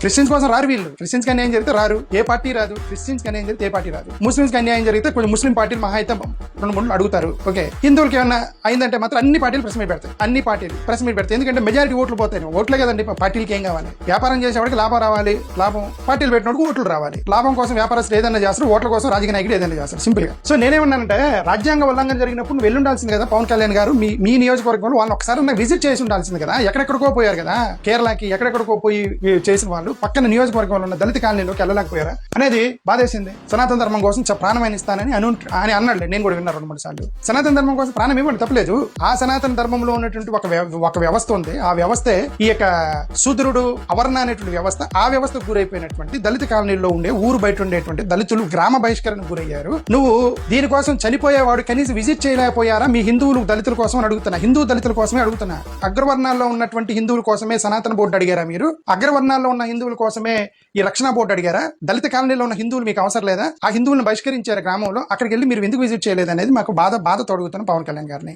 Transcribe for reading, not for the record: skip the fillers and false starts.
Christians కోసం రారు వీళ్ళు. క్రిస్టియన్స్ కి అన్యాయం జరిగితే రారు, ఏ పార్టీ రాదు. క్రిస్టియన్స్ కి అన్యాయం జరిగితే ఏ పార్టీ రాదు. ముస్లిమ్స్ కి అన్యాయం జరిగితే కొంచెం ముస్లిం పార్టీలు మహా అయితే 2-3 అడుగుతారు. ఓకే, హిందువులకి ఏమన్నా అయిందంటే మాత్రం అన్ని పార్టీలు ప్రెస్ మీట్ పెడతాయి. అన్ని పార్టీలు ప్రెస్ మీట్ పెడతాయి. ఎందుకంటే మెజారిటీ ఓట్లు పోతాయి. ఓట్లే కదండి పార్టీలకి ఏం కావాలి. వ్యాపారం చేసేవాడికి లాభం రావాలి, లాభం పార్టీలు పెట్టినోడికి ఓట్లు రావాలి. లాభం కోసం వ్యాపారస్తులు ఏదైనా చేస్తారు, ఓట్ల కోసం రాజకీయ నాయకులు ఏదైనా చేస్తారు. సింపుల్ గా. సో నేనేమన్నానంటే రాజ్యాంగ ఉల్లంఘన జరిగినప్పుడు నువ్వు వెళ్ళుండాల్సింది కదా పవన్ కళ్యాణ్ గారు. మీ నియోజకవర్గంలో వాళ్ళని ఒకసారి విజిట్ చేసి ఉండాల్సింది కదా. ఎక్కడెక్కడికో పోయారు కదా, కేరళకి ఎక్కడెక్కడికో పోయి చేసిన వాళ్ళు పక్కన నియోజకవర్గంలో ఉన్న దళిత కాలనీలోకి వెళ్ళలేకపోయారా అనేది బాధేసింది. సనాతన ధర్మం కోసం ప్రాణమైన ఇస్తానని అని అన్నాడు. నేను కూడా విన్నా 2-3 సార్లు. సనాతన ధర్మం కోసం ప్రాణం ఇవ్వండి, తప్పలేదు. ఆ సనాతన ధర్మంలో ఉన్నటువంటి ఒక వ్యవస్థ ఉంది. ఆ వ్యవస్థే ఈ యొక్క శూద్రుడు అవర్ణ అనేటువంటి వ్యవస్థ. ఆ వ్యవస్థకు గురైపోయినటువంటి దళిత కాలనీలో ఉండే ఊరు బయట ఉండేటువంటి దళితులు గ్రామ బహిష్కరణకు గురయ్యారు. నువ్వు దీనికోసం చనిపోయేవాడు కనీసం విజిట్ చేయలేకపోయారా మీ హిందువులు దళితుల కోసం అడుగుతున్నా. హిందూ దళితుల కోసమే అడుగుతున్నా. అగ్రవర్ణాల్లో ఉన్నటువంటి హిందువుల కోసమే సనాతన బోర్డు అడిగారా మీరు? అగ్రవర్ణాల్లో ఉన్న హిందువుల కోసమే ఈ రక్షణ బోర్డు అడిగారా? దళిత కాలనీలో ఉన్న హిందువులు మీకు అవసరం లేదా? ఆ హిందువులను బహిష్కరించారు గ్రామంలో, అక్కడికి వెళ్ళి మీరు ఎందుకు విజిట్ చేయలేదు అనేది మాకు బాధ తొడుగుతున్న పవన్ కళ్యాణ్ గారిని.